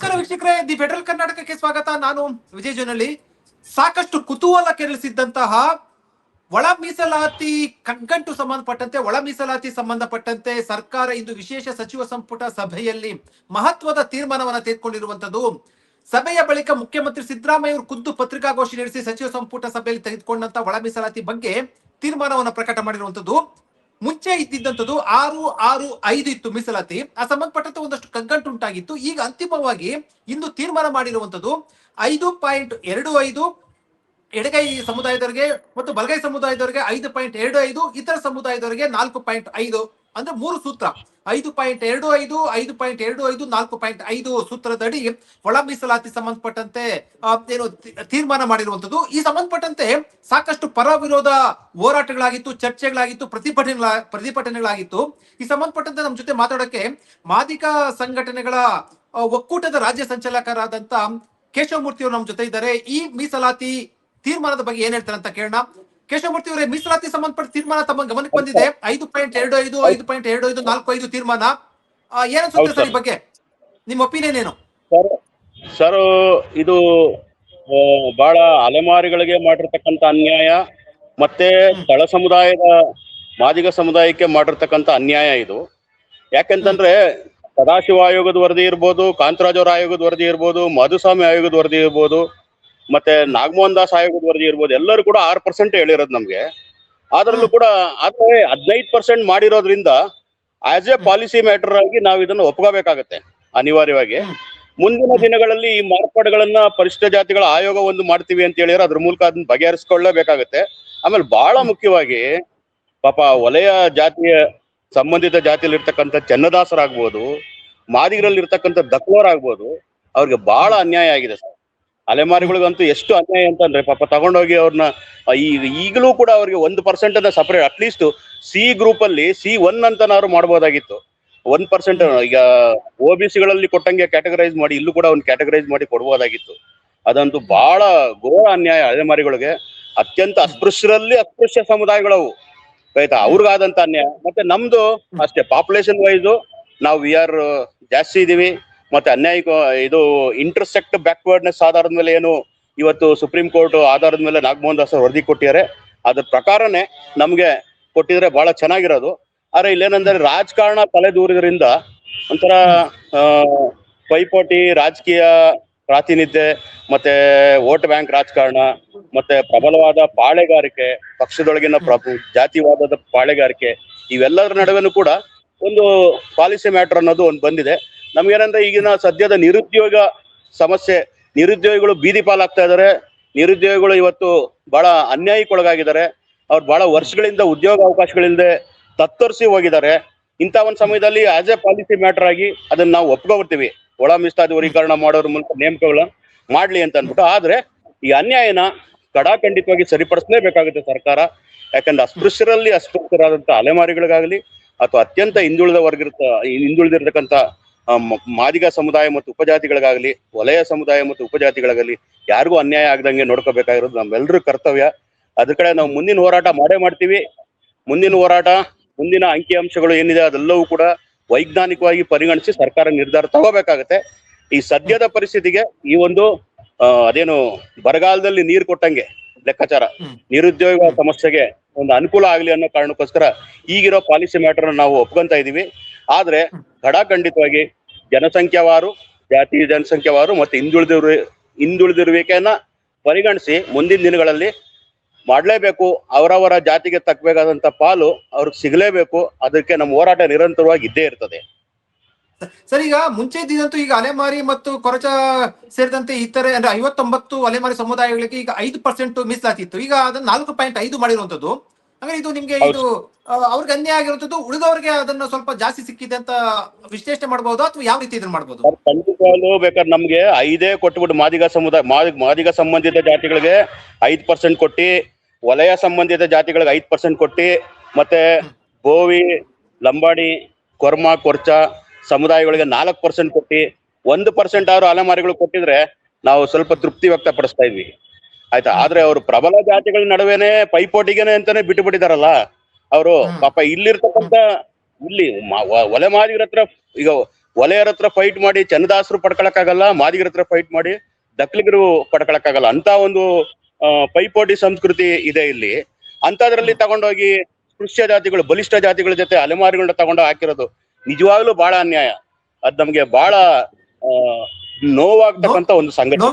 ನಮಸ್ಕಾರ ವೀಕ್ಷಕರೇ, the federal ಕರ್ನಾಟಕಕ್ಕೆ ಸ್ವಾಗತ. ನಾನು ವಿಜಯ್ ಜೊನಳ್ಳಿ. ಸಾಕಷ್ಟು ಕುತೂಹಲ ಕೆರಳಿಸಿದ್ದಂತಹ ಒಳ ಮೀಸಲಾತಿ ಕಗ್ಗಂಟು ಸಂಬಂಧಪಟ್ಟಂತೆ, ಒಳ ಮೀಸಲಾತಿ ಸಂಬಂಧಪಟ್ಟಂತೆ ಸರ್ಕಾರ ಇಂದು ವಿಶೇಷ ಸಚಿವ ಸಂಪುಟ ಸಭೆಯಲ್ಲಿ ಮಹತ್ವದ ತೀರ್ಮಾನವನ್ನು ತೆಗೆದುಕೊಂಡಿರುವಂತದ್ದು. ಸಭೆಯ ಬಳಿಕ ಮುಖ್ಯಮಂತ್ರಿ ಸಿದ್ದರಾಮಯ್ಯ ಅವರು ಖುದ್ದು ಪತ್ರಿಕಾಗೋಷ್ಠಿ ನಡೆಸಿ ಸಚಿವ ಸಂಪುಟ ಸಭೆಯಲ್ಲಿ ತೆಗೆದುಕೊಂಡಂತ ಒಳ ಮೀಸಲಾತಿ ಬಗ್ಗೆ ತೀರ್ಮಾನವನ್ನು ಪ್ರಕಟ ಮಾಡಿರುವಂತದ್ದು. ಮುಂಚೆ ಇದ್ದಿದ್ದಂಥದ್ದು 6-6-5 ಇತ್ತು ಮೀಸಲಾತಿ. ಆ ಸಂಬಂಧಪಟ್ಟಂತೆ ಒಂದಷ್ಟು ಕಗ್ಗಂಟು ಉಂಟಾಗಿತ್ತು. ಈಗ ಅಂತಿಮವಾಗಿ ಇಂದು ತೀರ್ಮಾನ ಮಾಡಿರುವಂತದ್ದು 5.25 ಎಡಗೈ ಸಮುದಾಯದವರಿಗೆ ಮತ್ತು ಬಲಗೈ ಸಮುದಾಯದವರಿಗೆ 5.25, ಇತರ ಸಮುದಾಯದವರಿಗೆ 4.5, ಅಂದ್ರೆ 3 ಸೂತ್ರ. 5.25, 5.25, 4.5 ಸೂತ್ರದಡಿ ಒಳ ಮೀಸಲಾತಿ ಸಂಬಂಧಪಟ್ಟಂತೆ ಏನು ತೀರ್ಮಾನ ಮಾಡಿರುವಂತದ್ದು. ಈ ಸಂಬಂಧಪಟ್ಟಂತೆ ಸಾಕಷ್ಟು ಪರ ವಿರೋಧ ಹೋರಾಟಗಳಾಗಿತ್ತು, ಚರ್ಚೆಗಳಾಗಿತ್ತು, ಪ್ರತಿಭಟನೆಗಳಾಗಿತ್ತು. ಈ ಸಂಬಂಧಪಟ್ಟಂತೆ ನಮ್ಮ ಜೊತೆ ಮಾತಾಡೋಕೆ ಮಾದಿಗ ಸಂಘಟನೆಗಳ ಒಕ್ಕೂಟದ ರಾಜ್ಯ ಸಂಚಾಲಕರಾದಂತ ಕೇಶವಮೂರ್ತಿ ಅವರು ನಮ್ಮ ಜೊತೆ ಇದ್ದಾರೆ. ಈ ಮೀಸಲಾತಿ ತೀರ್ಮಾನದ ಬಗ್ಗೆ ಏನ್ ಹೇಳ್ತಾರೆ ಅಂತ ಕೇಳೋಣ. ಕೇಶವಮೂರ್ತಿ ಅವರೇ, ಮೀಸಲಾತಿ ಸಂಬಂಧಪಟ್ಟ ತೀರ್ಮಾನ ತಮ್ಮ ಗಮನಕ್ಕೆ ಬಂದಿದೆ. 5.25, 5.25, 4.5 ತೀರ್ಮಾನ ಏನ್ ಅನ್ಸುತ್ತೆ ಸರ್? ಈ ಬಗ್ಗೆ ನಿಮ್ಮ ಒಪಿನಿಯನ್ ಏನು ಸರ್? ಇದು ಬಹಳ ಅಲೆಮಾರಿಗಳಿಗೆ ಮಾಡಿರ್ತಕ್ಕಂಥ ಅನ್ಯಾಯ, ಮತ್ತೆ ತಳ ಸಮುದಾಯದ ಮಾದಿಗ ಸಮುದಾಯಕ್ಕೆ ಮಾಡಿರ್ತಕ್ಕಂಥ ಅನ್ಯಾಯ ಇದು. ಯಾಕೆಂತಂದ್ರೆ ಸದಾಶಿವ ಆಯೋಗದ ವರದಿ ಇರ್ಬೋದು, ಕಾಂತರಾಜ್ ಅವರ ಆಯೋಗದ ವರದಿ ಇರ್ಬೋದು, ಮಧುಸ್ವಾಮಿ ಆಯೋಗದ ವರದಿ ಇರ್ಬೋದು, ಮತ್ತೆ ನಾಗಮೋಹನ್ ದಾಸ್ ಆಯೋಗದ ವರದಿ ಇರ್ಬೋದು, ಎಲ್ಲರೂ ಕೂಡ 6% ಹೇಳಿರೋದು ನಮ್ಗೆ. ಅದರಲ್ಲೂ ಕೂಡ ಆದ್ರೆ 15% ಮಾಡಿರೋದ್ರಿಂದ ಆಸ್ ಎ ಪಾಲಿಸಿ ಮ್ಯಾಟರ್ ಆಗಿ ನಾವು ಇದನ್ನು ಒಪ್ಕೋಬೇಕಾಗತ್ತೆ ಅನಿವಾರ್ಯವಾಗಿ. ಮುಂದಿನ ದಿನಗಳಲ್ಲಿ ಈ ಮಾರ್ಪಾಡುಗಳನ್ನ ಪರಿಶಿಷ್ಟ ಜಾತಿಗಳ ಆಯೋಗ ಒಂದು ಮಾಡ್ತೀವಿ ಅಂತ ಹೇಳಿದ್ರೆ ಅದ್ರ ಮೂಲಕ ಅದನ್ನ ಬಗೆಹರಿಸ್ಕೊಳ್ಳೇಬೇಕಾಗತ್ತೆ. ಆಮೇಲೆ ಬಹಳ ಮುಖ್ಯವಾಗಿ ಪಾಪ ವಲಯ ಜಾತಿಯ ಸಂಬಂಧಿತ ಜಾತಿಯಲ್ಲಿ ಇರ್ತಕ್ಕಂಥ ಚೆನ್ನದಾಸರಾಗ್ಬೋದು, ಮಾದಿಗರಲ್ಲಿ ಇರ್ತಕ್ಕಂಥ ದಕ್ಲೋರಾಗ್ಬೋದು, ಅವ್ರಿಗೆ ಬಹಳ ಅನ್ಯಾಯ ಆಗಿದೆ ಸರ್. ಅಲೆಮಾರಿಗಳಿಗಂತೂ ಎಷ್ಟು ಅನ್ಯಾಯ ಅಂತಂದ್ರೆ ಪಾಪ ತಗೊಂಡೋಗಿ ಅವ್ರನ್ನ ಈಗಲೂ ಕೂಡ ಅವ್ರಿಗೆ 1% ಅನ್ನ ಸಪರೇಟ್, ಅಟ್ಲೀಸ್ಟ್ ಸಿ ಗ್ರೂಪ್ ಅಲ್ಲಿ C1 ಅಂತನಾದ್ರು ಮಾಡ್ಬೋದಾಗಿತ್ತು. 1% ಈಗ OBC-ಗಳಲ್ಲಿ ಕೊಟ್ಟಂಗೆ ಕ್ಯಾಟಗರೈಸ್ ಮಾಡಿ ಇಲ್ಲೂ ಕೂಡ ಒಂದು ಕ್ಯಾಟಗರೈಸ್ ಮಾಡಿ ಕೊಡ್ಬೋದಾಗಿತ್ತು. ಅದಂತೂ ಬಹಳ ಘೋರ ಅನ್ಯಾಯ ಅಲೆಮಾರಿಗಳಿಗೆ. ಅತ್ಯಂತ ಅಸ್ಪೃಶ್ಯರಲ್ಲಿ ಅಸ್ಪೃಶ್ಯ ಸಮುದಾಯಗಳವು, ಆಯ್ತಾ, ಅವ್ರಿಗಾದಂತ ಅನ್ಯಾಯ. ಮತ್ತೆ ನಮ್ದು ಅಷ್ಟೇ ಪಾಪ್ಯುಲೇಷನ್ ವೈಸ್ ನಾವು ಜಾಸ್ತಿ ಇದೀವಿ. ಮತ್ತೆ ಅನ್ಯಾಯ ಇದು ಇಂಟರ್ಸೆಕ್ಟ್ ಬ್ಯಾಕ್ವರ್ಡ್ನೆಸ್ ಆಧಾರದ ಮೇಲೆ ಏನು ಇವತ್ತು ಸುಪ್ರೀಂ ಕೋರ್ಟ್ ಆಧಾರದ ಮೇಲೆ ನಾಗಮೋಹನ್ ದಾಸ್ ವರದಿ ಕೊಟ್ಟಿದ್ದಾರೆ, ಅದ್ರ ಪ್ರಕಾರನೇ ನಮ್ಗೆ ಕೊಟ್ಟಿದ್ರೆ ಬಹಳ ಚೆನ್ನಾಗಿರೋದು. ಆದ್ರೆ ಇಲ್ಲೇನಂದ್ರೆ ರಾಜಕಾರಣ ತಲೆದೂರಿದ್ರಿಂದ ಒಂಥರ ಪೈಪೋಟಿ, ರಾಜಕೀಯ ಪ್ರಾತಿನಿಧ್ಯ, ಮತ್ತೆ ವೋಟ್ ಬ್ಯಾಂಕ್ ರಾಜಕಾರಣ, ಮತ್ತೆ ಪ್ರಬಲವಾದ ಪಾಳೆಗಾರಿಕೆ, ಪಕ್ಷದೊಳಗಿನ ಜಾತಿವಾದದ ಪಾಳೆಗಾರಿಕೆ, ಇವೆಲ್ಲದರ ನಡುವೆನೂ ಕೂಡ ಒಂದು ಪಾಲಿಸಿ ಮ್ಯಾಟರ್ ಅನ್ನೋದು ಒಂದು ಬಂದಿದೆ. ನಮ್ಗೇನಂದ್ರೆ ಈಗಿನ ಸದ್ಯದ ನಿರುದ್ಯೋಗ ಸಮಸ್ಯೆ, ನಿರುದ್ಯೋಗಿಗಳು ಬೀದಿ ಪಾಲಾಗ್ತಾ ಇದಾರೆ. ನಿರುದ್ಯೋಗಿಗಳು ಇವತ್ತು ಬಹಳ ಅನ್ಯಾಯಕ್ಕೊಳಗಾಗಿದ್ದಾರೆ. ಅವ್ರು ಬಹಳ ವರ್ಷಗಳಿಂದ ಉದ್ಯೋಗ ಅವಕಾಶಗಳಿಲ್ಲದೆ ತತ್ತರಿಸಿ ಹೋಗಿದ್ದಾರೆ. ಇಂಥ ಒಂದು ಸಮಯದಲ್ಲಿ ಆಸ್ ಎ ಪಾಲಿಸಿ ಮ್ಯಾಟರ್ ಆಗಿ ಅದನ್ನ ನಾವು ಒಪ್ಕೊಬರ್ತೀವಿ, ಒಳ ಮೀಸಲಾತಿ ವರ್ಗೀಕರಣ ಮಾಡೋದ್ರ ಮೂಲಕ ನೇಮಕಗಳನ್ನ ಮಾಡ್ಲಿ ಅಂತ ಅಂದ್ಬಿಟ್ಟು. ಆದ್ರೆ ಈ ಅನ್ಯಾಯನ ಕಡಾಖಂಡಿತವಾಗಿ ಸರಿಪಡಿಸಲೇಬೇಕಾಗುತ್ತೆ ಸರ್ಕಾರ. ಯಾಕಂದ್ರೆ ಅಸ್ಪೃಶ್ಯರಲ್ಲಿ ಅಸ್ಪೃಶ್ಯರಾದಂತ ಅಲೆಮಾರಿಗಳಿಗಾಗಲಿ ಅಥವಾ ಅತ್ಯಂತ ಹಿಂದುಳಿದಿರ್ತಕ್ಕಂಥ ಮಾದಿಗ ಸಮುದಾಯ ಮತ್ತು ಉಪಜಾತಿಗಳಿಗಾಗಲಿ, ವಲಯ ಸಮುದಾಯ ಮತ್ತು ಉಪಜಾತಿಗಳಿಗಾಗಲಿ ಯಾರಿಗೂ ಅನ್ಯಾಯ ಆಗದಂಗೆ ನೋಡ್ಕೋಬೇಕಾಗಿರೋದು ನಮ್ಮೆಲ್ಲರ ಕರ್ತವ್ಯ. ಅದ್ರ ಕಡೆ ನಾವು ಮುಂದಿನ ಹೋರಾಟ ಮಾಡೇ ಮಾಡ್ತೀವಿ. ಮುಂದಿನ ಹೋರಾಟ, ಮುಂದಿನ ಅಂಕಿ ಅಂಶಗಳು ಏನಿದೆ ಅದೆಲ್ಲವೂ ಕೂಡ ವೈಜ್ಞಾನಿಕವಾಗಿ ಪರಿಗಣಿಸಿ ಸರ್ಕಾರ ನಿರ್ಧಾರ ತಗೋಬೇಕಾಗತ್ತೆ. ಈ ಸದ್ಯದ ಪರಿಸ್ಥಿತಿಗೆ ಈ ಒಂದು ಅದೇನು ಬರಗಾಲದಲ್ಲಿ ನೀರು ಕೊಟ್ಟಂಗೆ ಲೆಕ್ಕಾಚಾರ, ನಿರುದ್ಯೋಗ ಸಮಸ್ಯೆಗೆ ಒಂದು ಅನುಕೂಲ ಆಗ್ಲಿ ಅನ್ನೋ ಕಾರಣಕ್ಕೋಸ್ಕರ ಈಗಿರೋ ಪಾಲಿಸಿ ಮ್ಯಾಟರ್ ನಾವು ಒಪ್ಕೊಂತ ಇದೀವಿ. ಆದ್ರೆ ಖಡಾಖಂಡಿತವಾಗಿ ಜನಸಂಖ್ಯಾವಾರು, ಜಾತಿ ಜನಸಂಖ್ಯಾವಾರು ಮತ್ತೆ ಹಿಂದುಳಿದಿರುವಿಕೆಯನ್ನ ಪರಿಗಣಿಸಿ ಮುಂದಿನ ದಿನಗಳಲ್ಲಿ ಮಾಡ್ಲೇಬೇಕು. ಅವರವರ ಜಾತಿಗೆ ತಕ್ಕಬೇಕಾದಂತ ಪಾಲು ಅವ್ರಿಗೆ ಸಿಗಲೇಬೇಕು. ಅದಕ್ಕೆ ನಮ್ಮ ಹೋರಾಟ ನಿರಂತರವಾಗಿ ಇದ್ದೇ ಇರ್ತದೆ. ಸರ್, ಈಗ ಮುಂಚೆ ಇದ್ದಂತೂ ಈಗ ಅಲೆಮಾರಿ ಮತ್ತು ಕೊರಚ ಸೇರಿದಂತೆ ಇತರೆ ಅಂದ್ರೆ 59 ಅಲೆಮಾರಿ ಸಮುದಾಯಗಳಿಗೆ ಈಗ 5% ಮೀಸಲಾತಿ ಇತ್ತು. ಈಗ ಅದನ್ನ 4.5 ಮಾಡಿರುವಂತದ್ದು. ಅಂದ್ರೆ ಇದು ನಿಮ್ಗೆ ಇದು ಅವ್ರಿಗೆ ಅನ್ಯಾಯ ಆಗಿರುವಂತದ್ದು, ಉಳಿದವರಿಗೆ ಅದನ್ನ ಸ್ವಲ್ಪ ಜಾಸ್ತಿ ಸಿಕ್ಕಿದೆ ಅಂತ ವಿಶ್ಲೇಷಣೆ ಮಾಡಬಹುದು, ಅಥವಾ ಯಾವ ರೀತಿ ಇದನ್ನ ಮಾಡಬಹುದು? ಖಂಡಿತವಾಗ್ಲೂ ಬೇಕಾದ್ರೆ ನಮ್ಗೆ 5 ಕೊಟ್ಬಿಟ್ಟು ಮಾದಿಗ ಸಂಬಂಧಿತ ಜಾತಿಗಳಿಗೆ 5% ಕೊಟ್ಟಿ, ವಲಯ ಸಂಬಂಧಿತ ಜಾತಿಗಳಿಗೆ 5% ಕೊಟ್ಟಿ, ಮತ್ತೆ ಬೋವಿ, ಲಂಬಾಡಿ, ಕೊರ್ಮ, ಕೊರ್ಚ ಸಮುದಾಯಗಳಿಗೆ 4% ಕೊಟ್ಟಿ 1% ಆದ್ರೂ ಅಲೆಮಾರಿಗಳು ಕೊಟ್ಟಿದ್ರೆ ನಾವು ಸ್ವಲ್ಪ ತೃಪ್ತಿ ವ್ಯಕ್ತಪಡಿಸ್ತಾ ಇದ್ವಿ, ಆಯ್ತಾ. ಆದ್ರೆ ಅವರು ಪ್ರಬಲ ಜಾತಿಗಳ ನಡುವೆನೆ ಪೈಪೋಟಿಗೆನೆ ಅಂತಾನೆ ಬಿಟ್ಟು ಬಿಟ್ಟಿದಾರಲ್ಲ ಅವರು. ಪಾಪ ಇಲ್ಲಿರ್ತಕ್ಕಂಥ ಇಲ್ಲಿ ಒಲೆ ಮಾದಿಗರ ಹತ್ರ ಈಗ ಒಲೆಯರ ಹತ್ರ ಫೈಟ್ ಮಾಡಿ ಚನ್ನದಾಸರು ಪಡ್ಕೊಳಕ್ಕಾಗಲ್ಲ, ಮಾದಿಗರ ಹತ್ರ ಫೈಟ್ ಮಾಡಿ ದಕ್ಕಲಿಗರು ಪಡ್ಕೊಳಕ್ಕಾಗಲ್ಲ ಅಂತ ಒಂದು ಪೈಪೋಟಿ ಸಂಸ್ಕೃತಿ ಇದೆ ಇಲ್ಲಿ. ಅಂತದ್ರಲ್ಲಿ ತಗೊಂಡೋಗಿ ಸ್ಪೃಶ್ಯ ಜಾತಿಗಳು, ಬಲಿಷ್ಠ ಜಾತಿಗಳ ಜೊತೆ ಅಲೆಮಾರಿಗಳನ್ನ ತಗೊಂಡು ಹಾಕಿರೋದು ನಿಜವಾಗ್ಲೂ ಬಹಳ ಅನ್ಯಾಯ. ಅದ್ ನಮ್ಗೆ ಬಹಳ ನೋವಾಗ್ತಕ್ಕಂತ ಒಂದು ಸಂಗತಿ.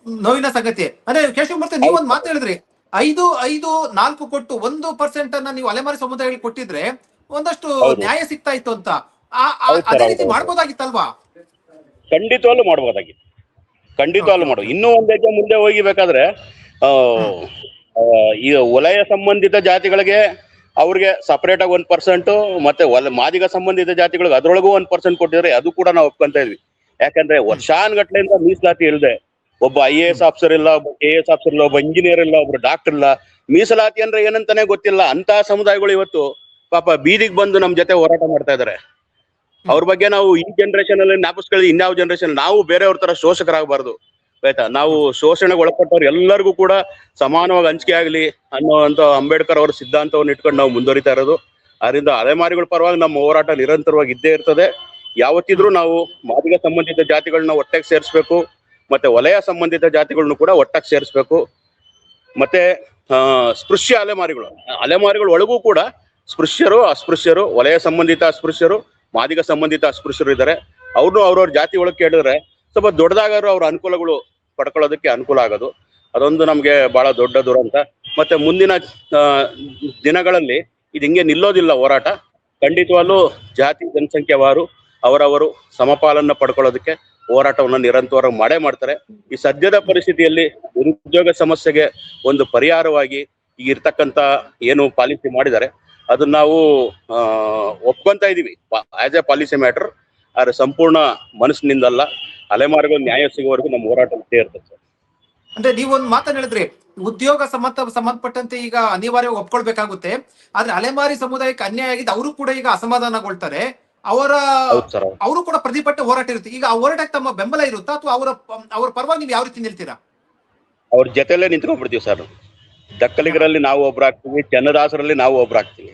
ನೋವಿನ ಸಂಗತಿ. ಅಂದ್ರೆ ಕೇಶವಮೂರ್ತಿ, ನೀವೊಂದು ಮಾತು ಹೇಳಿದ್ರಿ, 5-4 ಕೊಟ್ಟು 1% ಅನ್ನ ನೀವು ಅಲೆಮಾರಿ ಸಮುದಾಯಗಳಿಗೆ ಕೊಟ್ಟಿದ್ರೆ ಒಂದಷ್ಟು ನ್ಯಾಯ ಸಿಗ್ತಾ ಇತ್ತು ಅಂತ. ಅದೇ ರೀತಿ ಮಾಡ್ಬೋದಾಗಿತ್ತಲ್ವಾ? ಖಂಡಿತವಾಗ್ಲೂ ಮಾಡ್ಬೋದಾಗಿತ್ತು, ಖಂಡಿತವಾಗ್ಲೂ ಮಾಡೋದು. ಇನ್ನೂ ಒಂದ್ ಹೆಜ್ಜೆ ಮುಂದೆ ಹೋಗಿಬೇಕಾದ್ರೆ ಈ ವಲಯ ಸಂಬಂಧಿತ ಜಾತಿಗಳಿಗೆ ಅವ್ರಿಗೆ ಸಪರೇಟ್ ಆಗಿ 1%, ಮತ್ತೆ ಮಾದಿಗ ಸಂಬಂಧಿತ ಜಾತಿಗಳಿಗೆ ಅದ್ರೊಳಗೂ 1% ಕೊಟ್ಟಿದ್ರೆ ಅದು ಕೂಡ ನಾವು ಒಪ್ಕೊಂತ ಇದ್ವಿ. ಯಾಕಂದ್ರೆ ವರ್ಷಾನ್ಗಟ್ಲೆಯಿಂದ ಮೀಸಲಾತಿ ಇಲ್ಲದೆ ಒಬ್ಬ IAS ಆಫೀಸರ್ ಇಲ್ಲ, ಒಬ್ಬ KS ಆಫೀಸರ್ ಇಲ್ಲ, ಒಬ್ಬ ಇಂಜಿನಿಯರ್ ಇಲ್ಲ, ಒಬ್ರು ಡಾಕ್ಟರ್ ಇಲ್ಲ, ಮೀಸಲಾತಿ ಅಂದ್ರೆ ಏನಂತಾನೆ ಗೊತ್ತಿಲ್ಲ ಅಂತ ಸಮುದಾಯಗಳು ಇವತ್ತು ಪಾಪ ಬೀದಿಗೆ ಬಂದು ನಮ್ ಜೊತೆ ಹೋರಾಟ ಮಾಡ್ತಾ ಇದಾರೆ. ಅವ್ರ ಬಗ್ಗೆ ನಾವು ಈ ಜನರೇಷನ್ ಅಲ್ಲಿ ಜ್ಞಾಪಿಸ್ಕೊಳ್ಳಿ, ಇನ್ಯಾವ ಜನರೇಷನ್ ನಾವು ಬೇರೆಯವ್ರ ತರ ಶೋಷಕರಾಗಬಾರ್ದು, ಆಯ್ತಾ? ನಾವು ಶೋಷಣೆಗೆ ಒಳಪಟ್ಟವ್ರು ಎಲ್ಲರಿಗೂ ಕೂಡ ಸಮಾನವಾಗಿ ಹಂಚಿಕೆ ಆಗ್ಲಿ ಅನ್ನೋಂತ ಅಂಬೇಡ್ಕರ್ ಅವರ ಸಿದ್ಧಾಂತವನ್ನು ಇಟ್ಕೊಂಡು ನಾವು ಮುಂದುವರಿತಾ ಇರೋದು. ಅದರಿಂದ ಅಲೆಮಾರಿಗಳ ಪರವಾಗಿ ನಮ್ಮ ಹೋರಾಟ ನಿರಂತರವಾಗಿ ಇದ್ದೇ ಇರ್ತದೆ. ಯಾವತ್ತಿದ್ರೂ ನಾವು ಮಾದಿಗ ಸಂಬಂಧಿತ ಜಾತಿಗಳನ್ನ ಒಟ್ಟಾಗಿ ಸೇರಿಸ್ಬೇಕು, ಮತ್ತೆ ವಲಯ ಸಂಬಂಧಿತ ಜಾತಿಗಳನ್ನು ಕೂಡ ಒಟ್ಟಾಗಿ ಸೇರಿಸ್ಬೇಕು. ಮತ್ತೆ ಸ್ಪೃಶ್ಯ ಅಲೆಮಾರಿಗಳು ಒಳಗೂ ಕೂಡ ಸ್ಪೃಶ್ಯರು, ಅಸ್ಪೃಶ್ಯರು, ವಲಯ ಸಂಬಂಧಿತ ಅಸ್ಪೃಶ್ಯರು, ಮಾದಿಗ ಸಂಬಂಧಿತ ಅಸ್ಪೃಶ್ಯರು ಇದ್ದಾರೆ. ಅವ್ರನ್ನು ಅವ್ರವ್ರ ಜಾತಿ ಒಳಗೆ ಕೇಳಿದ್ರೆ ಸ್ವಲ್ಪ ದೊಡ್ಡದಾಗಾದ್ರು ಅವ್ರ ಅನುಕೂಲಗಳು ಪಡ್ಕೊಳ್ಳೋದಕ್ಕೆ ಅನುಕೂಲ ಆಗೋದು. ಅದೊಂದು ನಮ್ಗೆ ಬಹಳ ದೊಡ್ಡ ದುರಂತ. ಮತ್ತೆ ಮುಂದಿನ ದಿನಗಳಲ್ಲಿ ಇದು ಹಿಂಗೆ ನಿಲ್ಲೋದಿಲ್ಲ ಹೋರಾಟ. ಖಂಡಿತವಾಗ್ಲೂ ಜಾತಿ ಜನಸಂಖ್ಯೆವಾರು ಅವರವರು ಸಮಪಾಲನ್ನ ಪಡ್ಕೊಳ್ಳೋದಕ್ಕೆ ಹೋರಾಟವನ್ನ ನಿರಂತರವಾಗಿ ಮಾಡೇ ಮಾಡ್ತಾರೆ. ಈ ಸದ್ಯದ ಪರಿಸ್ಥಿತಿಯಲ್ಲಿ ನಿರುದ್ಯೋಗ ಸಮಸ್ಯೆಗೆ ಒಂದು ಪರಿಹಾರವಾಗಿ ಈಗ ಇರ್ತಕ್ಕಂತ ಏನು ಪಾಲಿಸಿ ಮಾಡಿದ್ದಾರೆ ಅದನ್ನ ನಾವು ಒಪ್ಕೊಂತ ಇದೀವಿ ಆಸ್ ಎ ಪಾಲಿಸಿ ಮ್ಯಾಟರ್. ಆದ್ರೆ ಸಂಪೂರ್ಣ ಮನಸ್ಸಿನಿಂದಲ್ಲ, ಅಲೆಮಾರಿಗಳು ನ್ಯಾಯ ಸಿಗುವವರೆಗೂ ನಮ್ಮ ಹೋರಾಟ ಇದ್ದೇ ಇರ್ತದೆ ಸರ್. ಅಂದ್ರೆ ನೀವೊಂದು ಮಾತನ್ನ ಹೇಳಿದ್ರಿ, ಉದ್ಯೋಗ ಸಂಬಂಧಪಟ್ಟಂತೆ ಈಗ ಅನಿವಾರ್ಯವಾಗಿ ಒಪ್ಕೊಳ್ಬೇಕಾಗುತ್ತೆ. ಆದ್ರೆ ಅಲೆಮಾರಿ ಸಮುದಾಯಕ್ಕೆ ಅನ್ಯಾಯ ಆಗಿದೆ, ಅವರು ಕೂಡ ಈಗ ಅಸಮಾಧಾನಗೊಳ್ತಾರೆ. ಅವರು ಕೂಡ ಪ್ರತಿಭಟನೆ ಹೋರಾಟ ಇರುತ್ತೆ. ಈಗ ಆ ಹೋರಾಟಕ್ಕೆ ತಮ್ಮ ಬೆಂಬಲ ಇರುತ್ತಾ ಅಥವಾ ಅವರ ಪರವಾಗಿ ನೀವು ಯಾವ ರೀತಿ ನಿಲ್ತೀರಾ? ಅವ್ರ ಜೊತೆಲ್ಲೇ ನಿಂತ್ಕೊಂಡ್ಬಿಡ್ತೀವಿ ಸರ್. ದಕ್ಕಲಿಗರಲ್ಲಿ ನಾವು ಒಬ್ರಾಗ್ತೀವಿ, ಚನ್ನದಾಸರಲ್ಲಿ ನಾವು ಒಬ್ರಾಗ್ತೀವಿ.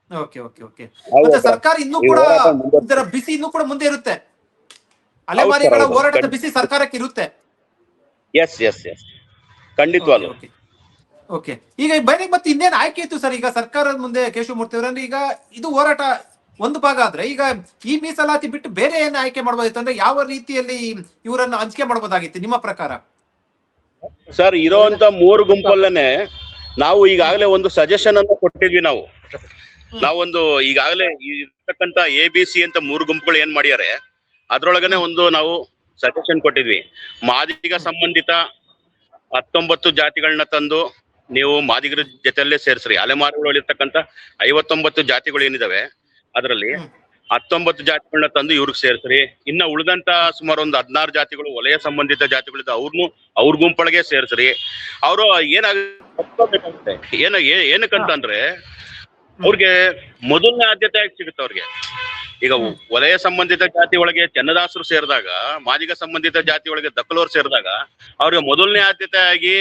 Okay okay okay. ಮತ್ತೆ ಸರ್ಕಾರ ಇನ್ನೂ ಕೂಡ ಇದರ ಬಿಸಿ ಇನ್ನೂ ಕೂಡ ಮುಂದೆ ಇರುತ್ತೆ, ಅಲೆಮಾರಿಗಳ ಹೋರಾಟದ ಬಿಸಿ ಸರ್ಕಾರಕ್ಕೆ ಇರುತ್ತೆ. ಎಸ್ ಎಸ್ ಎಸ್, ಖಂಡಿತವಾಗ್ಲೂ. ಓಕೆ, ಈಗ ಬೈನಿಗೆ ಮತ್ತೆ ಇನ್ನೇನು ಆಯ್ಕೆ ಇತ್ತು ಸರ್ ಈಗ ಸರ್ಕಾರದ ಮುಂದೆ ಕೇಶವಮೂರ್ತಿ ಅವರೇ? ಈಗ ಇದು ಹೋರಾಟ ಒಂದು ಭಾಗ ಆದ್ರೆ ಈಗ ಈ ಮೀಸಲಾತಿ ಬಿಟ್ಟು ಬೇರೆ ಏನು ಆಯ್ಕೆ ಮಾಡಬಹುದಿತ್ತು? ಅಂದ್ರೆ ಯಾವ ರೀತಿಯಲ್ಲಿ ಇವರನ್ನು ಹಂಚಿಕೆ ಮಾಡಬಹುದಾಗಿತ್ತು ನಿಮ್ಮ ಪ್ರಕಾರ? ಸರ್, ಇರೋಂತ 3 ಗುಂಪಲ್ಲೇನೆ ನಾವು ಈಗಾಗಲೇ ಒಂದು ಸಜೆಷನ್ ಅಂತ ಕೊಟ್ಟಿದ್ವಿ. ನಾವೊಂದು ಈಗಾಗಲೇ ಇರ್ತಕ್ಕಂತ ABC ಅಂತ 3 ಗುಂಪುಗಳು ಏನ್ ಮಾಡ್ಯಾರೆ ಅದ್ರೊಳಗನೆ ಒಂದು ನಾವು ಸಜೆಷನ್ ಕೊಟ್ಟಿದ್ವಿ. ಮಾದಿಗ ಸಂಬಂಧಿತ 19 ಜಾತಿಗಳನ್ನ ತಂದು ನೀವು ಮಾದಿಗರ ಜೊತೆಯಲ್ಲೇ ಸೇರಿಸ್ರಿ. ಅಲೆಮಾರಿಗಳು ಇರ್ತಕ್ಕಂತ 59 ಜಾತಿಗಳು ಏನಿದಾವೆ ಅದರಲ್ಲಿ 19 ಜಾತಿಗಳನ್ನ ತಂದು ಇವ್ರಿಗೆ ಸೇರಿಸ್ರಿ. ಇನ್ನ ಉಳಿದಂತ ಸುಮಾರು ಒಂದು 16 ಜಾತಿಗಳು ವಲಯ ಸಂಬಂಧಿತ ಜಾತಿಗಳಿಂದ ಅವ್ರ ಗುಂಪೊಳಗೆ ಸೇರಿಸ್ರಿ. ಅವರು ಏನಾಗುತ್ತೆ ಏನಕ್ಕಂತಂದ್ರೆ ಅವ್ರಿಗೆ ಮೊದಲನೇ ಆದ್ಯತೆ ಆಗಿ ಸಿಗುತ್ತೆ. ಅವ್ರಿಗೆ ಈಗ ವಲಯ ಸಂಬಂಧಿತ ಜಾತಿ ಒಳಗೆ ಚನ್ನದಾಸರು ಸೇರಿದಾಗ, ಮಾದಿಗ ಸಂಬಂಧಿತ ಜಾತಿ ಒಳಗೆ ದಕ್ಕಲೋರು ಸೇರಿದಾಗ ಅವ್ರಿಗೆ ಮೊದಲನೇ ಆದ್ಯತೆ ಆಗಿ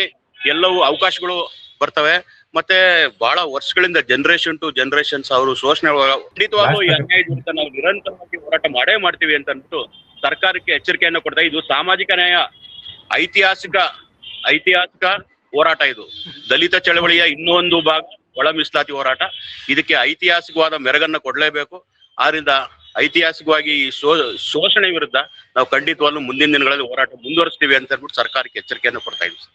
ಎಲ್ಲವೂ ಅವಕಾಶಗಳು ಬರ್ತವೆ. ಮತ್ತೆ ಬಹಳ ವರ್ಷಗಳಿಂದ ಜನರೇಷನ್ ಟು ಜನರೇಷನ್ಸ್ ಅವರು ಶೋಷಣೆ ಖಂಡಿತವಾಗೂ ಈ ಅನ್ಯಾಯ ವಿರುದ್ಧ ನಾವು ನಿರಂತರವಾಗಿ ಹೋರಾಟ ಮಾಡೇ ಮಾಡ್ತೀವಿ ಅಂತ ಅಂದ್ಬಿಟ್ಟು ಸರ್ಕಾರಕ್ಕೆ ಎಚ್ಚರಿಕೆಯನ್ನು ಕೊಡ್ತಾ, ಇದು ಸಾಮಾಜಿಕ ನ್ಯಾಯ ಐತಿಹಾಸಿಕ ಹೋರಾಟ. ಇದು ದಲಿತ ಚಳವಳಿಯ ಇನ್ನೊಂದು ಭಾಗ ಒಳ ಮೀಸಲಾತಿ ಹೋರಾಟ. ಇದಕ್ಕೆ ಐತಿಹಾಸಿಕವಾದ ಮೆರಗನ್ನ ಕೊಡ್ಲೇಬೇಕು. ಆದ್ರಿಂದ ಐತಿಹಾಸಿಕವಾಗಿ ಈ ಶೋಷಣೆ ವಿರುದ್ಧ ನಾವು ಖಂಡಿತವಾಗ್ಲೂ ಮುಂದಿನ ದಿನಗಳಲ್ಲಿ ಹೋರಾಟ ಮುಂದುವರಿಸ್ತೀವಿ ಅಂತ ಹೇಳ್ಬಿಟ್ಟು ಸರ್ಕಾರಕ್ಕೆ ಎಚ್ಚರಿಕೆಯನ್ನು ಕೊಡ್ತಾ ಇದ್ದೀವಿ.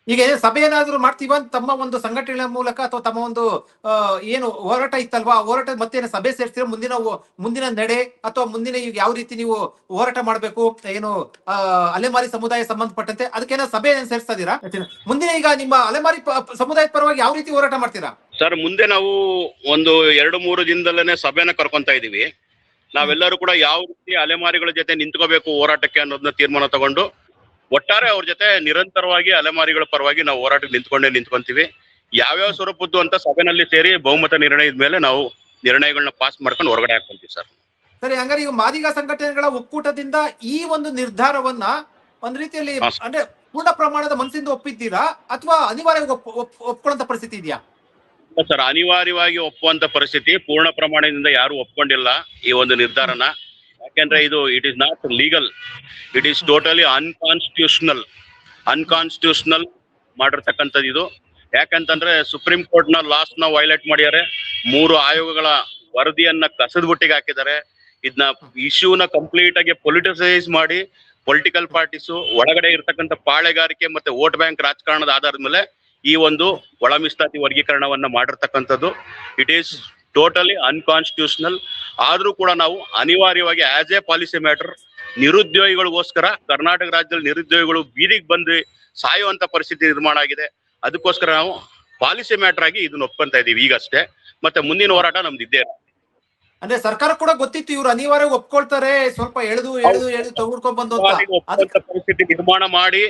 ಈಗ ಸಭೆ ಏನಾದ್ರು ಮಾಡ್ತೀವ ತಮ್ಮ ಒಂದು ಸಂಘಟನೆ ಮೂಲಕ ಅಥವಾ ತಮ್ಮ ಒಂದು ಏನು ಹೋರಾಟ ಇತ್ತಲ್ವಾ, ಆ ಹೋರಾಟ ಮತ್ತೆ ಸಭೆ ಸೇರ್ತೀರ? ಮುಂದಿನ ನಡೆ ಅಥವಾ ಮುಂದಿನ ಈಗ ಯಾವ ರೀತಿ ನೀವು ಹೋರಾಟ ಮಾಡ್ಬೇಕು ಏನು ಅಲೆಮಾರಿ ಸಮುದಾಯ ಸಂಬಂಧಪಟ್ಟಂತೆ ಅದಕ್ಕೇನೋ ಸಭೆ ಸೇರಿಸ್ತಾ ಇದೀರಾ? ಮುಂದಿನ ಈಗ ನಿಮ್ಮ ಅಲೆಮಾರಿ ಸಮುದಾಯದ ಪರವಾಗಿ ಯಾವ ರೀತಿ ಹೋರಾಟ ಮಾಡ್ತೀರಾ ಸರ್? ಮುಂದೆ ನಾವು ಒಂದು 2-3 ದಿನದಲ್ಲೇನೆ ಸಭೆನ ಕರ್ಕೊಂತಾ ಇದೀವಿ. ನಾವೆಲ್ಲರೂ ಕೂಡ ಯಾವ ರೀತಿ ಅಲೆಮಾರಿಗಳ ಜೊತೆ ನಿಂತ್ಕೋಬೇಕು ಹೋರಾಟಕ್ಕೆ ಅನ್ನೋದನ್ನ ತೀರ್ಮಾನ ತಗೊಂಡು ಒಟ್ಟಾರೆ ಅವ್ರ ಜೊತೆ ನಿರಂತರವಾಗಿ ಅಲೆಮಾರಿಗಳ ಪರವಾಗಿ ನಾವು ಹೋರಾಟಕ್ಕೆ ನಿಂತ್ಕೊಂತೀವಿ. ಯಾವ್ಯಾವ ಸ್ವರೂಪದ್ದು ಅಂತ ಸಭೆನಲ್ಲಿ ಸೇರಿ ಬಹುಮತ ನಿರ್ಣಯದ ಮೇಲೆ ನಾವು ನಿರ್ಣಯಗಳನ್ನ ಪಾಸ್ ಮಾಡ್ಕೊಂಡು ಹೊರಗಡೆ ಹಾಕೊಂತೀವಿ ಸರ್. ಸರಿ, ಹಂಗಾರೆ ಈಗ ಮಾದಿಗ ಸಂಘಟನೆಗಳ ಒಕ್ಕೂಟದಿಂದ ಈ ಒಂದು ನಿರ್ಧಾರವನ್ನ ಒಂದ್ ರೀತಿಯಲ್ಲಿ ಅಂದ್ರೆ ಪೂರ್ಣ ಪ್ರಮಾಣದ ಮನಸ್ಸಿಂದ ಒಪ್ಪಿದ್ದೀರಾ ಅಥವಾ ಅನಿವಾರ್ಯವಾಗಿ ಒಪ್ಕೊಳ್ಳುವಂತ ಪರಿಸ್ಥಿತಿ ಇದೆಯಾ? ಸರ್, ಅನಿವಾರ್ಯವಾಗಿ ಒಪ್ಪುವಂತ ಪರಿಸ್ಥಿತಿ, ಪೂರ್ಣ ಪ್ರಮಾಣದಿಂದ ಯಾರು ಒಪ್ಕೊಂಡಿಲ್ಲ ಈ ಒಂದು ನಿರ್ಧಾರನ. ಯಾಕೆಂದ್ರೆ ಇದು it is not legal, it is totally unconstitutional ಮಾಡಿರ್ತಕ್ಕಂಥದ್ದು ಇದು. ಯಾಕಂತಂದ್ರೆ ಸುಪ್ರೀಂ ಕೋರ್ಟ್ ನ ಲಾಸ್ ನ ವೈಲೇಟ್ ಮಾಡಿದ್ದಾರೆ. 3 ಆಯೋಗಗಳ ವರದಿಯನ್ನ ಕಸದ ಬುಟ್ಟಿಗೆ ಹಾಕಿದ್ದಾರೆ. ಇದನ್ನ ಇಶ್ಯೂನ ಕಂಪ್ಲೀಟ್ ಆಗಿ ಪೊಲಿಟಿಸೈಸ್ ಮಾಡಿ ಪೊಲಿಟಿಕಲ್ ಪಾರ್ಟೀಸು ಒಳಗಡೆ ಇರ್ತಕ್ಕಂಥ ಪಾಳೆಗಾರಿಕೆ ಮತ್ತೆ ವೋಟ್ ಬ್ಯಾಂಕ್ ರಾಜಕಾರಣದ ಆಧಾರದ ಮೇಲೆ ಈ ಒಂದು ಒಳ ಮೀಸಲಾತಿ ವರ್ಗೀಕರಣವನ್ನ ಮಾಡಿರ್ತಕ್ಕಂಥದ್ದು. It is totally unconstitutional. ಆದ್ರೂ ಕೂಡ ನಾವು ಅನಿವಾರ್ಯವಾಗಿ ಆಸ್ ಎ ಪಾಲಿಸಿ ಮ್ಯಾಟರ್ ನಿರುದ್ಯೋಗಿಗಳಿಗೋಸ್ಕರ ಕರ್ನಾಟಕ ರಾಜ್ಯದಲ್ಲಿ ನಿರುದ್ಯೋಗಿಗಳು ಬೀದಿಗೆ ಬಂದು ಸಾಯುವಂತ ಪರಿಸ್ಥಿತಿ ನಿರ್ಮಾಣ ಆಗಿದೆ. ಅದಕ್ಕೋಸ್ಕರ ನಾವು ಪಾಲಿಸಿ ಮ್ಯಾಟರ್ ಆಗಿ ಇದನ್ನ ಒಪ್ಕೊಂತ ಇದೀವಿ ಈಗಷ್ಟೇ. ಮತ್ತೆ ಮುಂದಿನ ಹೋರಾಟ ನಮ್ದು ಇದ್ದೇ. ಅಂದ್ರೆ ಸರ್ಕಾರ ಕೂಡ ಗೊತ್ತಿತ್ತು ಇವ್ರು ಅನಿವಾರ್ಯ ಒಪ್ಕೊಳ್ತಾರೆ, ಸ್ವಲ್ಪ ಎಳೆದು ತಗೊಂಡ್ಕೊಂಡ್ ಬಂದು ಪರಿಸ್ಥಿತಿ ನಿರ್ಮಾಣ ಮಾಡಿ,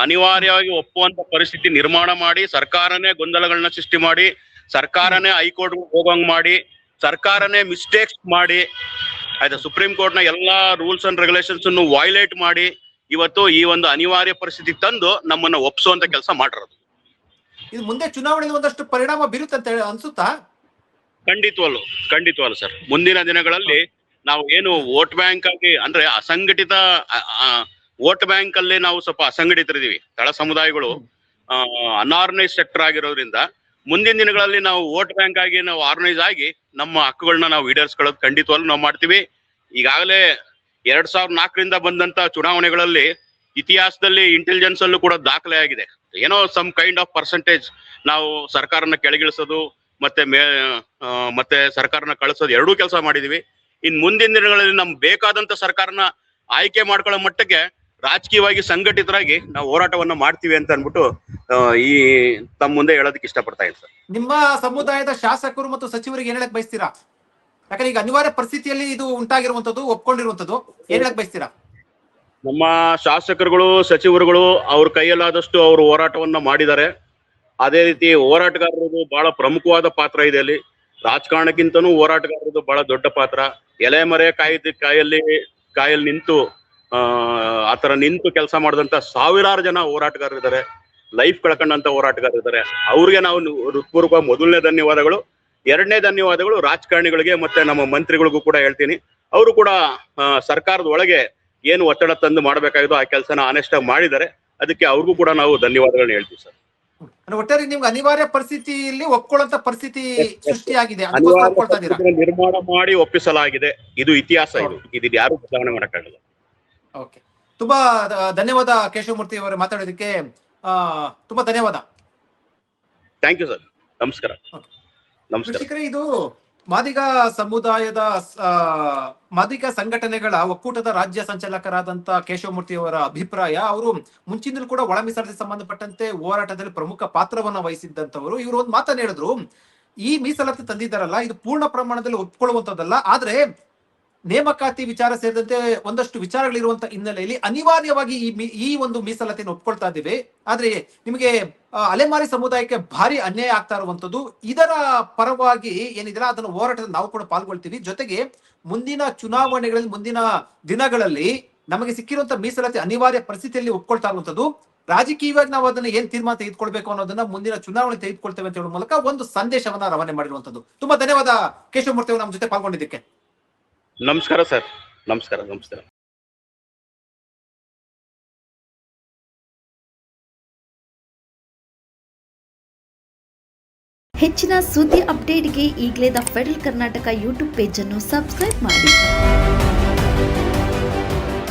ಅನಿವಾರ್ಯವಾಗಿ ಒಪ್ಪುವಂತ ಪರಿಸ್ಥಿತಿ ನಿರ್ಮಾಣ ಮಾಡಿ, ಸರ್ಕಾರನೇ ಗೊಂದಲಗಳನ್ನ ಸೃಷ್ಟಿ ಮಾಡಿ, ಸರ್ಕಾರನೇ ಹೈಕೋರ್ಟ್ ಹೋಗಂಗ್ ಮಾಡಿ, ಸರ್ಕಾರನೇ ಮಿಸ್ಟೇಕ್ಸ್ ಮಾಡಿ, ಆಯ್ತಾ ಸುಪ್ರೀಂ ಕೋರ್ಟ್ ನ ಎಲ್ಲಾ ರೂಲ್ಸ್ ಅಂಡ್ ರೆಗ್ಯುಲೇಷನ್ಸ್ ಅನ್ನು ವೈಲೇಟ್ ಮಾಡಿ ಇವತ್ತು ಈ ಒಂದು ಅನಿವಾರ್ಯ ಪರಿಸ್ಥಿತಿ ತಂದು ನಮ್ಮನ್ನ ಒಪ್ಸುವಂತ ಕೆಲಸ ಮಾಡಿರೋದು. ಇದು ಮುಂದೆ ಚುನಾವಣೆಯಲ್ಲಿ ಒಂದಷ್ಟು ಪರಿಣಾಮ ಬೀರುತ್ತಂತ ಅನ್ಸುತ್ತಾ? ಖಂಡಿತವಲ್ಲ ಸರ್. ಮುಂದಿನ ದಿನಗಳಲ್ಲಿ ನಾವು ಏನು ವೋಟ್ ಬ್ಯಾಂಕ್ ಆಗಿ ಅಂದ್ರೆ ಅಸಂಘಟಿತ ವೋಟ್ ಬ್ಯಾಂಕ್ ಅಲ್ಲಿ ನಾವು ಸ್ವಲ್ಪ ಅಸಂಘಟಿತರಿದೀವಿ. ತಳ ಸಮುದಾಯಗಳು ಅನ್ಆರ್ಗನೈಸ್ ಸೆಕ್ಟರ್ ಆಗಿರೋದ್ರಿಂದ ಮುಂದಿನ ದಿನಗಳಲ್ಲಿ ನಾವು ವೋಟ್ ಬ್ಯಾಂಕ್ ಆಗಿ ನಾವು ಆರ್ಗನೈಸ್ ಆಗಿ ನಮ್ಮ ಹಕ್ಕುಗಳನ್ನ ನಾವು ಈಡೇರಿಸ್ಕೊಳ್ಳೋದು ಖಂಡಿತವಾಗ್ಲೂ ನಾವು ಮಾಡ್ತೀವಿ. ಈಗಾಗಲೇ 2004ರಿಂದ ಬಂದಂತ ಚುನಾವಣೆಗಳಲ್ಲಿ ಇತಿಹಾಸದಲ್ಲಿ ಇಂಟೆಲಿಜೆನ್ಸ್ ಅಲ್ಲೂ ಕೂಡ ದಾಖಲೆ ಆಗಿದೆ. ಏನೋ ಸಮ್ ಕೈಂಡ್ ಆಫ್ ಪರ್ಸೆಂಟೇಜ್ ನಾವು ಸರ್ಕಾರನ ಕೆಳಗಿಳಿಸೋದು ಮತ್ತೆ ಸರ್ಕಾರನ ಕಳಿಸೋದು ಎರಡೂ ಕೆಲಸ ಮಾಡಿದೀವಿ. ಇನ್ ಮುಂದಿನ ದಿನಗಳಲ್ಲಿ ನಮ್ಗೆ ಬೇಕಾದಂತ ಸರ್ಕಾರನ ಆಯ್ಕೆ ಮಾಡ್ಕೊಳ್ಳೋ ಮಟ್ಟಕ್ಕೆ ರಾಜಕೀಯವಾಗಿ ಸಂಘಟಿತರಾಗಿ ನಾವು ಹೋರಾಟವನ್ನ ಮಾಡ್ತೀವಿ ಅಂತ ಅನ್ಬಿಟ್ಟು ಈ ತಮ್ಮ ಮುಂದೆ ಹೇಳೋದಕ್ಕೆ ಇಷ್ಟಪಡ್ತಾ ಇದ್ದೀನಿ ಸರ್. ನಿಮ್ಮ ಸಮುದಾಯದ ಶಾಸಕರು ಮತ್ತು ಸಚಿವರಿಗೆ ಏನ್ ಹೇಳಕ್ ಬಯಸ್ತೀರಾ? ಯಾಕಂದ್ರೆ ಈಗ ಅನಿವಾರ್ಯ ಪರಿಸ್ಥಿತಿಯಲ್ಲಿ ಇದು ಉಂಟಾಗಿರುವಂತದ್ದು, ಒಪ್ಕೊಂಡಿರುವಂತದ್ದು, ಏನ್ ಹೇಳಕ್ ಬಯಸ್ತೀರಾ? ನಮ್ಮ ಶಾಸಕರುಗಳು ಸಚಿವರುಗಳು ಅವ್ರ ಕೈಯಲ್ಲಾದಷ್ಟು ಅವರು ಹೋರಾಟವನ್ನ ಮಾಡಿದ್ದಾರೆ. ಅದೇ ರೀತಿ ಹೋರಾಟಗಾರರದು ಬಹಳ ಪ್ರಮುಖವಾದ ಪಾತ್ರ ಇದೆ ಅಲ್ಲಿ. ರಾಜಕಾರಣಕ್ಕಿಂತನೂ ಹೋರಾಟಗಾರರದು ಬಹಳ ದೊಡ್ಡ ಪಾತ್ರ. ಎಲೆ ಮರೆ ಕಾಯಲ್ಲಿ ನಿಂತು ಆತರ ನಿಂತು ಕೆಲಸ ಮಾಡಿದಂತ ಸಾವಿರಾರು ಜನ ಹೋರಾಟಗಾರರಿದ್ದಾರೆ, ಲೈಫ್ ಕಳ್ಕೊಂಡಂತ ಹೋರಾಟಗಾರರಿದ್ದಾರೆ. ಅವ್ರಿಗೆ ನಾವು ಹೃತ್ಪೂರ್ವಕ ಮೊದಲನೇ ಧನ್ಯವಾದಗಳು. 2ನೇ ಧನ್ಯವಾದಗಳು ರಾಜಕಾರಣಿಗಳಿಗೆ ಮತ್ತೆ ನಮ್ಮ ಮಂತ್ರಿಗಳಿಗೂ ಕೂಡ ಹೇಳ್ತೀನಿ. ಅವರು ಕೂಡ ಸರ್ಕಾರದ ಒಳಗೆ ಏನು ಒತ್ತಡ ತಂದು ಮಾಡ್ಬೇಕಾಗಿದ್ದು ಆ ಕೆಲಸನ ಆನೆಸ್ಟ್ ಆಗಿ ಮಾಡಿದ್ದಾರೆ. ಅದಕ್ಕೆ ಅವ್ರಿಗೂ ಕೂಡ ನಾವು ಧನ್ಯವಾದಗಳನ್ನ ಹೇಳ್ತೀವಿ ಸರ್. ಒಟ್ಟಾರೆ ನಿಮ್ಗೆ ಅನಿವಾರ್ಯ ಪರಿಸ್ಥಿತಿಯಲ್ಲಿ ಒಪ್ಕೊಳ್ಳುವಂತ ಪರಿಸ್ಥಿತಿ ಸೃಷ್ಟಿಯಾಗಿದೆ, ನಿರ್ಮಾಣ ಮಾಡಿ ಒಪ್ಪಿಸಲಾಗಿದೆ. ಇದು ಇತಿಹಾಸ. ಇದು ಯಾರು ಬದಲಾವಣೆ ಮಾಡಕ್ಕಾಗಲ್ಲ. ಓಕೆ, ತುಂಬಾ ಧನ್ಯವಾದ ಕೇಶವಮೂರ್ತಿ ಅವರೇ, ಮಾತಾಡೋದಕ್ಕೆ ತುಂಬಾ ಧನ್ಯವಾದ. Thank you sir. ನಮಸ್ಕಾರ. ನಮಸ್ಕಾರ. ಇದು ಮಾದಿಗ ಸಮುದಾಯದ ಮಾದಿಗ ಸಂಘಟನೆಗಳ ಒಕ್ಕೂಟದ ರಾಜ್ಯ ಸಂಚಾಲಕರಾದಂತ ಕೇಶವಮೂರ್ತಿ ಅವರ ಅಭಿಪ್ರಾಯ. ಅವರು ಮುಂಚಿನಲ್ಲೂ ಕೂಡ ಒಳ ಮೀಸಲಾತಿ ಸಂಬಂಧಪಟ್ಟಂತೆ ಹೋರಾಟದಲ್ಲಿ ಪ್ರಮುಖ ಪಾತ್ರವನ್ನ ವಹಿಸಿದ್ದಂತವರು. ಇವರು ಒಂದು ಮಾತನ್ನ ಹೇಳಿದ್ರು, ಈ ಮೀಸಲಾತಿ ತಂದಿದ್ದಾರಲ್ಲ ಇದು ಪೂರ್ಣ ಪ್ರಮಾಣದಲ್ಲಿ ಒಪ್ಕೊಳ್ಳುವಂತದ್ದಲ್ಲ, ಆದ್ರೆ ನೇಮಕಾತಿ ವಿಚಾರ ಸೇರಿದಂತೆ ಒಂದಷ್ಟು ವಿಚಾರಗಳಿರುವಂತ ಹಿನ್ನೆಲೆಯಲ್ಲಿ ಅನಿವಾರ್ಯವಾಗಿ ಈ ಒಂದು ಮೀಸಲಾತಿಯನ್ನು ಒಪ್ಕೊಳ್ತಾ ಇದ್ದೀವಿ. ಆದ್ರೆ ನಿಮಗೆ ಅಲೆಮಾರಿ ಸಮುದಾಯಕ್ಕೆ ಭಾರಿ ಅನ್ಯಾಯ ಆಗ್ತಾ ಇರುವಂತದ್ದು, ಇದರ ಪರವಾಗಿ ಏನಿದೆ ಅದನ್ನು ಹೋರಾಟದಲ್ಲಿ ನಾವು ಕೂಡ ಪಾಲ್ಗೊಳ್ತೀವಿ. ಜೊತೆಗೆ ಮುಂದಿನ ಚುನಾವಣೆಗಳಲ್ಲಿ ಮುಂದಿನ ದಿನಗಳಲ್ಲಿ ನಮಗೆ ಸಿಕ್ಕಿರುವಂತ ಮೀಸಲಾತಿ ಅನಿವಾರ್ಯ ಪರಿಸ್ಥಿತಿಯಲ್ಲಿ ಒಪ್ಕೊಳ್ತಾ ಇರುವಂತದ್ದು, ರಾಜಕೀಯವಾಗಿ ನಾವು ಅದನ್ನ ಏನ್ ತೀರ್ಮಾನ ತೆಗೆದುಕೊಳ್ಬೇಕು ಅನ್ನೋದನ್ನ ಮುಂದಿನ ಚುನಾವಣೆ ತೆಗೆದುಕೊಳ್ತೇವೆ ಅಂತ ಹೇಳುವ ಮೂಲಕ ಒಂದು ಸಂದೇಶವನ್ನ ರವಾನೆ ಮಾಡಿರುವಂತದ್ದು. ತುಂಬಾ ಧನ್ಯವಾದ ಕೇಶವಮೂರ್ತಿ ಅವರು ನಮ್ಮ ಜೊತೆ ಪಾಲ್ಗೊಂಡಿದ್ದಕ್ಕೆ. ನಮಸ್ಕಾರ ಸರ್. ನಮಸ್ಕಾರ. ಹೆಚ್ಚಿನ ಸುದ್ದಿ ಅಪ್ಡೇಟ್ಗೆ ಈಗಲೇ the federal Karnataka YouTube page ಅನ್ನು ಸಬ್ಸ್ಕ್ರೈಬ್ ಮಾಡಿ.